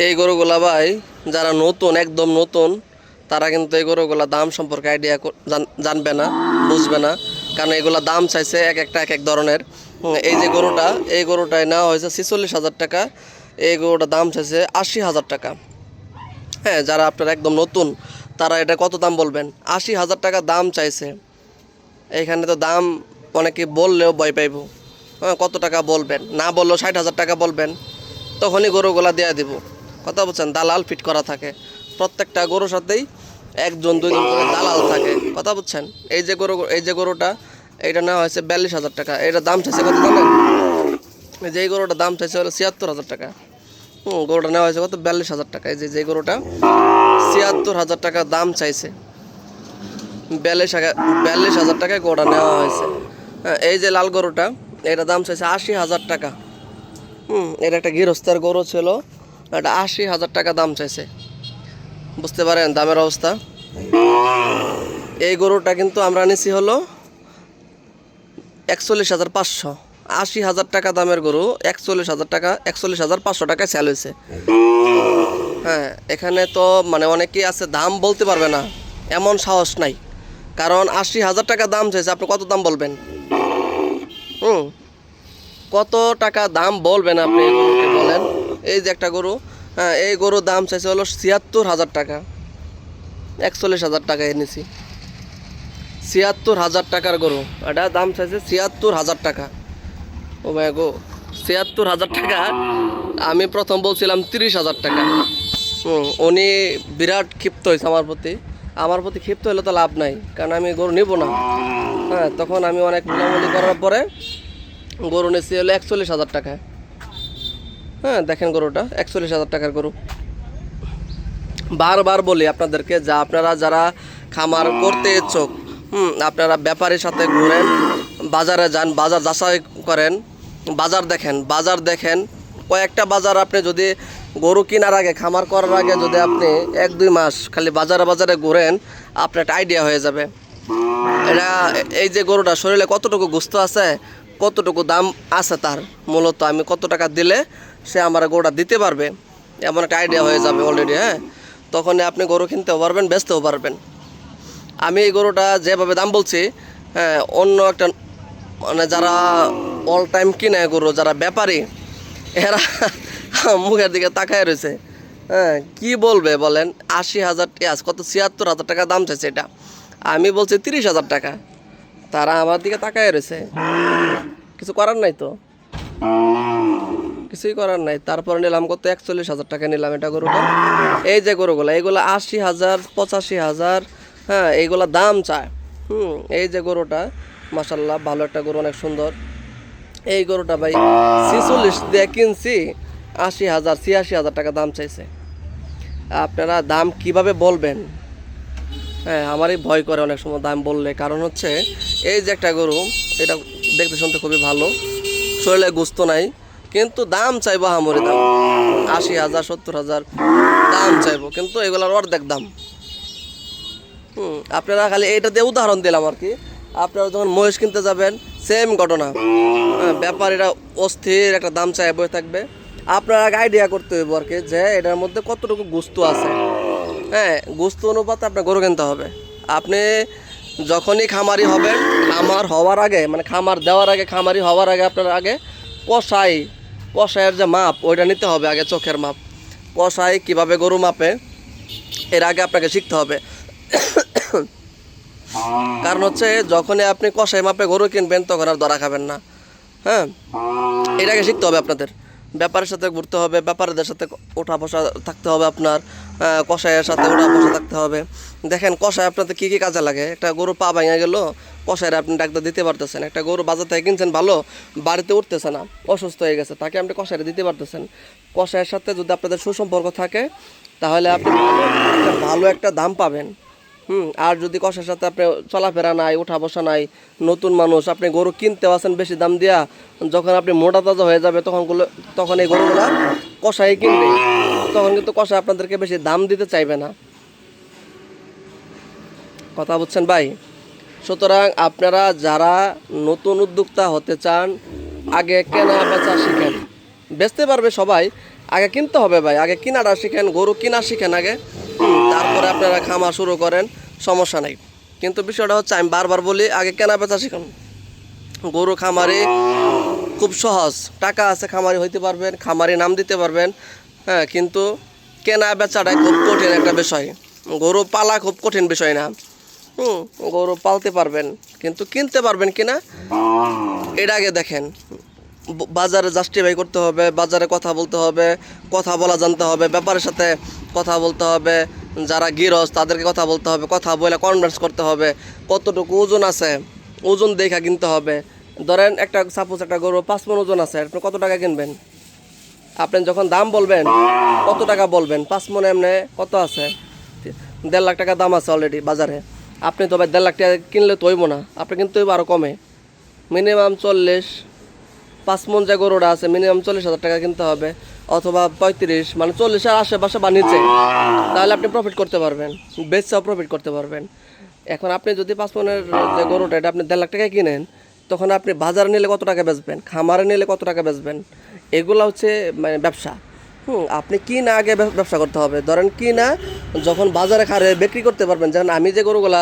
এই গরুগুলা ভাই যারা নতুন একদম নতুন তারা কিন্তু এই গরুগুলা দাম সম্পর্কে আইডিয়া জানবে না, বুঝবে না, কারণ এগুলা দাম চাইছে এক একটা এক এক ধরনের। এই যে গরুটা, এই গরুটায় নেওয়া হয়েছে 46,000 টাকা, এই গরুটার দাম চাইছে 80,000 টাকা। হ্যাঁ, যারা আপনারা একদম নতুন তারা এটা কত দাম বলবেন? 80,000 টাকা দাম চাইছে। এইখানে তো দাম অনেকে বললেও ভয় পাইব। হ্যাঁ, কত টাকা বলবেন? না বললেও 60,000 টাকা বলবেন, তখনই গরুগুলা দেওয়া দিব। কথা বলছেন, দালাল ফিট করা থাকে প্রত্যেকটা গরুর সাথেই, একজন দুইজন করে দালাল থাকে। কথা বুঝছেন? এই যে গরুটা, এইটা নেওয়া হয়েছে 42,000 টাকা। এটার দাম চাইছে কত জানেন? যে এই গরুটার দাম চাইছে হলো 76,000 টাকা। গরুটা নেওয়া হয়েছে কত? 42,000 টাকা। এই যে গরুটা 76,000 টাকা দাম চাইছে, 42,000 টাকায় গরুটা নেওয়া হয়েছে। হ্যাঁ, এই যে লাল গরুটা, এটা দাম চাইছে 80,000 টাকা। এটা একটা গৃহস্থের গরু ছিল, এটা 80,000 টাকা দাম চাইছে। বুঝতে পারেন দামের অবস্থা। এই গরুটা কিন্তু আমরা নিছি হলো 41,500। 80,000 টাকা দামের গরু 41,000 টাকা, 41,500 টাকায় সেল হয়েছে। হ্যাঁ, এখানে তো মানে অনেকেই আছে দাম বলতে পারবে না, এমন সাহস নাই। কারণ 80,000 টাকা দাম চাইছে, আপনি কত দাম বলবেন? কত টাকা দাম বলবেন আপনি এই গরুকে বলেন? এই যে একটা গরু, হ্যাঁ, এই গরুর দাম চাইছে হলো 76,000 টাকা। 41,000 টাকা এনেছি। 76,000 টাকার গরু, এটা দাম চাইছে 76,000 টাকা। ও ভাই গো, 76,000 টাকা। আমি প্রথম বলছিলাম 30,000 টাকা। উনি বিরাট ক্ষিপ্ত হয়েছে আমার প্রতি। আমার প্রতি ক্ষিপ্ত হলে তো লাভ নাই, কারণ আমি গরু নিব না। হ্যাঁ, তখন আমি অনেক মোলামুলি করার পরে গরু নিয়েছি হলো 41,000 টাকায়। হ্যাঁ, দেখেন গরুটা 41,000 টাকার গরু। বারবার বলি আপনাদেরকে, যা আপনারা যারা খামার করতে ইচ্ছুক, আপনারা ব্যাপারীর সাথে ঘুরেন, বাজারে যান, বাজার যাচাই করেন, বাজার দেখেন। কয়েকটা বাজার আপনি যদি গরু কেনার আগে, খামার করার আগে যদি আপনি 1-2 মাস খালি বাজারে ঘুরেন, আপনার একটা আইডিয়া হয়ে যাবে। এটা, এই যে গরুটা শরীরে কতটুকু গোস্ত আছে, কতটুকু দাম আছে তার, মূলত আমি কত টাকা দিলে সে আমার গরুটা দিতে পারবে, এমন একটা আইডিয়া হয়ে যাবে অলরেডি। হ্যাঁ, তখনই আপনি গরু কিনতেও পারবেন, বেচতেও পারবেন। আমি এই গরুটা যেভাবে দাম বলছি, হ্যাঁ, অন্য একটা মানে যারা অল টাইম কিনে গরু, যারা ব্যাপারী, এরা মুখের দিকে তাকায় রয়েছে। হ্যাঁ, কি বলবে বলেন? 80,000 কত 76,000 টাকা দাম চাইছে এটা, আমি বলছি 30,000 টাকা। তারা আমার দিকে তাকায় রয়েছে, কিছু করার নাই তো, কিছুই করার নাই। তারপরে নিলাম কত? 41,000 টাকা নিলাম এটা গরুটা। এই যে গরুগুলো, এইগুলো 80,000, 85,000, হ্যাঁ, এইগুলা দাম চায়। এই যে গরুটা মাশাল্লাহ ভালো একটা গরু, অনেক সুন্দর। এই গরুটা ভাই 46 দিয়ে কিনছি, 80,000, 86,000 টাকা দাম চাইছে। আপনারা দাম কিভাবে বলবেন? হ্যাঁ, আমারই ভয় করে অনেক সময় দাম বললে। কারণ হচ্ছে, এই যে একটা গরু, এটা দেখতে শুনতে খুবই ভালো, শরীরে গোস্ত নাই, কিন্তু দাম চাইবো হামরি দাম, 80,000, 70,000 দাম চাইবো, কিন্তু এগুলোর অর্ধেক দাম। আপনারা খালি এইটা দিয়ে উদাহরণ দিলাম আর কি। আপনারা যখন মহিষ কিনতে যাবেন, সেম ঘটনা। ব্যাপারীরা অস্থির একটা দাম চাই বই থাকবে। আপনার আগে আইডিয়া করতে হইব আর কি, যে এটার মধ্যে কতটুকু গোস্ত আছে। হ্যাঁ, গোস্ত অনুপাতে আপনার গরু কিনতে হবে। আপনি যখনই খামারি হবেন, খামার হওয়ার আগে, মানে খামার দেওয়ার আগে, খামারি হওয়ার আগে আপনার আগে কষাইয়ের যে মাপ, ওইটা নিতে হবে আগে, চোখের মাপ। কষাই কিভাবে গরু মাপে, এর আগে আপনাকে শিখতে হবে। কারণ হচ্ছে, যখনই আপনি কষাই মাপে গরু কিনবেন, তখন আর ধরা খাবেন না। হ্যাঁ, এটাকে শিখতে হবে আপনাদের। ব্যাপারের সাথে ঘুরতে হবে, ব্যাপারীদের সাথে ওঠা বসা থাকতে হবে আপনার, কষাইয়ের সাথে ওঠা বসা থাকতে হবে। দেখেন কষাই আপনাদের কী কী কাজে লাগে। একটা গরু পা ভেঙে গেল, কষাইয়ের আপনি ডাক্তার দিতে পারতেছেন। একটা গরু বাজার থেকে কিনছেন ভালো, বাড়িতে উঠতেছে না, অসুস্থ হয়ে গেছে, তাকে আপনি কষাইয়ে দিতে পারতেছেন। কষাইয়ের সাথে যদি আপনাদের সুসম্পর্ক থাকে, তাহলে আপনি ভালো একটা দাম পাবেন। আর যদি কষার সাথে আপনি চলাফেরা নাই, উঠা বসা নাই, নতুন মানুষ, আপনি গরু কিনতে আসেন বেশি দাম দিয়া, যখন আপনি মোটা তাজা হয়ে যাবে, তখন এই গরুগুলা কষাই কিনবে, তখন কিন্তু কষাই আপনাদেরকে বেশি দাম দিতে চাইবে না। কথা বুঝছেন ভাই? সুতরাং আপনারা যারা নতুন উদ্যোক্তা হতে চান, আগে কেনা বেচা শিখেন। বেচতে পারবে সবাই, আগে কিনতে হবে ভাই, আগে কিনাটা শিখেন, গরু কিনা শিখেন আগে, তারপরে আপনারা খামার শুরু করেন, সমস্যা নেই। কিন্তু বিষয়টা হচ্ছে আমি বারবার বলি আগে কেনা বেচা শিখুন। গরু খামারি খুব সহজ, টাকা আছে খামারি হইতে পারবেন, খামারি নাম দিতে পারবেন, হ্যাঁ, কিন্তু কেনা বেচাটাই খুব কঠিন একটা বিষয়। গরু পালা খুব কঠিন বিষয় না, গরু পালতে পারবেন কিন্তু কিনতে পারবেন কিনা এটা আগে দেখেন। বাজারে জাস্টিফাই করতে হবে, বাজারে কথা বলতে হবে, কথা বলা জানতে হবে, ব্যাপারের সাথে কথা বলতে হবে, যারা গৃহস্থ তাদেরকে কথা বলতে হবে, কথা বলে কনভিন্স করতে হবে কতটুকু ওজন আছে, ওজন দেখা কিনতে হবে। ধরেন একটা সাপোজ একটা গরু 5 মণ ওজন আছে, আপনি কত টাকা কিনবেন? আপনি যখন দাম বলবেন কত টাকা বলবেন? 5 মণ এমনি কত আছে? 1.5 লাখ টাকা দাম আছে অলরেডি বাজারে। আপনি তো ভাই 1.5 লাখ টাকা কিনলে তো হইব না, আপনি কিন্তু হইব আরও কমে, মিনিমাম 40, 5 মণ যে গরুটা আছে মিনিমাম 40,000 টাকা কিনতে হবে, অথবা 35, মানে 40-এর আশেপাশে বা নিচে, তাহলে আপনি প্রফিট করতে পারবেন, বেচটাও প্রফিট করতে পারবেন। এখন আপনি যদি 5 মণের যে গরুটা এটা আপনি 1.5 লাখ টাকায় কিনেন, তখন আপনি বাজারে নিলে কত টাকা বেচবেন, খামারে নিলে কত টাকা বেচবেন, এগুলো হচ্ছে মানে ব্যবসা। আপনি কি না আগে ব্যবসা করতে হবে। ধরেন কি না যখন বাজারে খারে বিক্রি করতে পারবেন, যেমন আমি যে গরুগুলা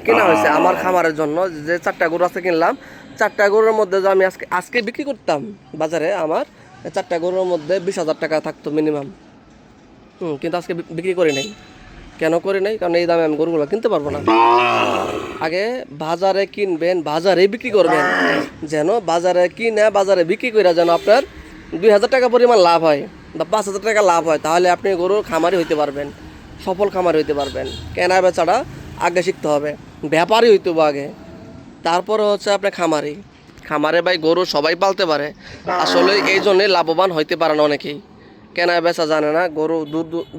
কেনা হয়েছে আমার খামারের জন্য, যে 4টা গরু আছে কিনলাম, 4টা গরুর মধ্যে যে আমি আজকে বিক্রি করতাম বাজারে, আমার 4টা গরুর মধ্যে 20,000 টাকা থাকতো মিনিমাম, কিন্তু আজকে বিক্রি করি নাই। কেন করি নাই? কারণ এই দামে আমি গরুগুলো কিনতে পারবো না। আগে বাজারে কিনবেন, বাজারে বিক্রি করবেন, যেন বাজারে কিনে বাজারে বিক্রি করে যেন আপনার 2,000 টাকা পরিমাণ লাভ হয় বা 5,000 টাকা লাভ হয়, তাহলে আপনি গরুর খামারি হইতে পারবেন, সফল খামারি হইতে পারবেন। কেনা বেচাটা আগে শিখতে হবে, ব্যাপারই হইতে হবে আগে, তারপরে হচ্ছে আপনার খামারি। খামারে ভাই গরু সবাই পালতে পারে, আসলে এই জন্যে লাভবান হইতে পারে না অনেকেই, কেনা বেচা জানে না, গরু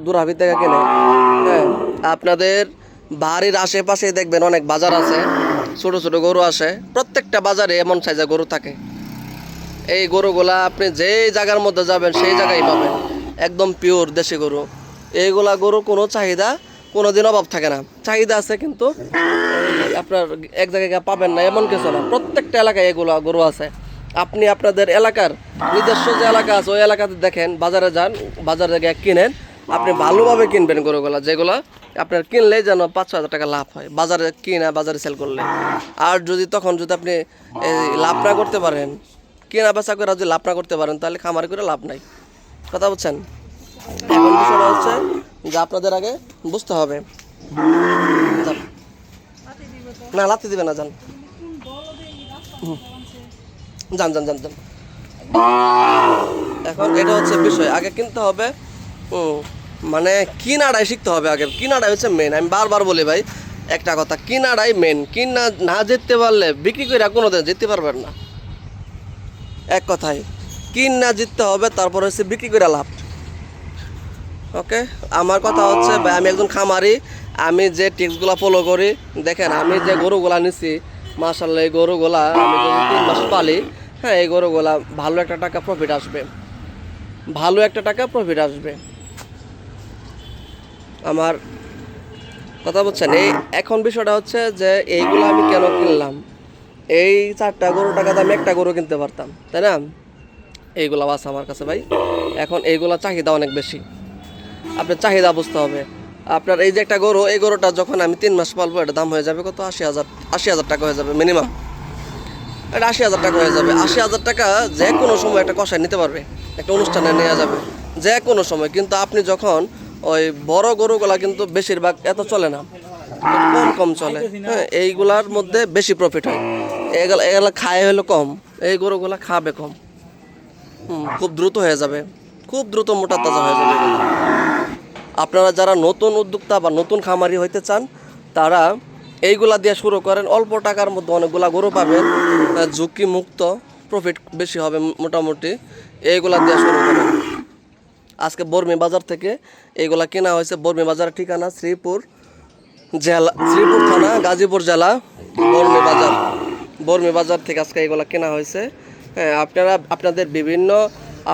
দূরাভি থেকে কেনে। হ্যাঁ, আপনাদের বাড়ির আশেপাশে দেখবেন অনেক বাজার আছে, ছোট ছোট গরু আসে, প্রত্যেকটা বাজারে এমন সাইজের গরু থাকে। এই গরুগুলা আপনি যেই জায়গার মধ্যে যাবেন সেই জায়গায় পাবেন, একদম পিওর দেশি গরু। এইগুলা গরু কোনো চাহিদা কোনো দিন অভাব থাকে না, চাহিদা আছে কিন্তু আপনার এক জায়গায় পাবেন না এমন কিছু না, প্রত্যেকটা এলাকায় এগুলো গরু আছে। আপনি আপনাদের এলাকার নিজস্ব যে এলাকা আছে ওই এলাকাতে দেখেন, বাজারে যান, বাজারে গিয়ে কিনেন, আপনি ভালোভাবে কিনবেন গরুগুলা, যেগুলো আপনার কিনলে যেন 5,000 টাকা লাভ হয় বাজারে কিনা বাজারে সেল করলে। আর যদি তখন যদি আপনি লাভ না করতে পারেন, কেনা বেচা করে যদি লাভ না করতে পারেন, তাহলে খামারি করে লাভ নাই। কথা বুঝছেন? এখন বিষয়টা হচ্ছে যে আপনাদের আগে বুঝতে হবে। না লাথি দিবে না, যান যান যান যান যান। এখন এটা হচ্ছে বিষয়, আগে কিনতে হবে, মানে কিনাটাই শিখতে হবে আগে, কিনাটাই হচ্ছে মেন। আমি বারবার বলি ভাই একটা কথা, কিনাটাই মেন। কিনা না জিততে পারলে বিক্রি করে কোনোদিন জিততে পারবেন না। এক কথায় কিন না জিততে হবে, তারপর হচ্ছে বিক্রি করে লাভ। ওকে, আমার কথা হচ্ছে ভাই আমি একজন খামারি, আমি যে টিপসগুলো ফলো করি, দেখেন আমি যে গরুগুলা নিছি, মাশাআল্লাহ এই গরুগুলা আমি যদি 3 মাস পালি, হ্যাঁ এই গরুগুলা ভালো একটা টাকা প্রফিট আসবে, ভালো একটা টাকা প্রফিট আসবে আমার। কথা বলছেন? এই এখন বিষয়টা হচ্ছে যে এইগুলো আমি কেন কিনলাম, এই 4টা গরু টাকা দামে একটা গরু কিনতে পারতাম, তাই না? এইগুলো আছে আমার কাছে ভাই, এখন এইগুলা চাহিদা অনেক বেশি, আপনার চাহিদা বুঝতে হবে। আপনার এই যে একটা গরু, এই গরুটা যখন আমি 3 মাস পালবো, এটা দাম হয়ে যাবে কত? 80,000 টাকা হয়ে যাবে মিনিমাম, এটা 80,000 টাকা হয়ে যাবে। 80,000 টাকা যে কোনো সময় একটা কষায় নিতে পারবে, একটা অনুষ্ঠানে নেওয়া যাবে যে কোনো সময়। কিন্তু আপনি যখন ওই বড় গরুগুলা কিন্তু বেশিরভাগ এত চলে না, কম কম চলে, হ্যাঁ এইগুলার মধ্যে বেশি প্রফিট হয়। এগুলা খায় হলো কম, এই গরুগুলা খাবে কম, খুব দ্রুত হয়ে যাবে, খুব দ্রুত মোটা তাজা হয়ে যাবে। আপনারা যারা নতুন উদ্যোক্তা বা নতুন খামারি হইতে চান, তারা এইগুলা দিয়ে শুরু করেন, অল্প টাকার মধ্যে অনেকগুলা গরু পাবেন, ঝুঁকি মুক্ত, প্রফিট বেশি হবে মোটামুটি, এইগুলা দিয়ে শুরু করেন। আজকে বর্মি বাজার থেকে এইগুলা কেনা হয়েছে, বর্মি বাজারের ঠিকানা শ্রীপুর জেলা, শ্রীপুর থানা, গাজীপুর জেলা, বর্মি বাজার থেকে আজকে এইগুলা কেনা হয়েছে। হ্যাঁ, আপনারা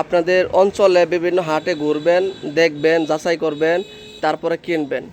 আপনাদের অঞ্চলে বিভিন্ন হাটে ঘুরবেন, দেখবেন, যাচাই করবেন, তারপরে কিনবেন।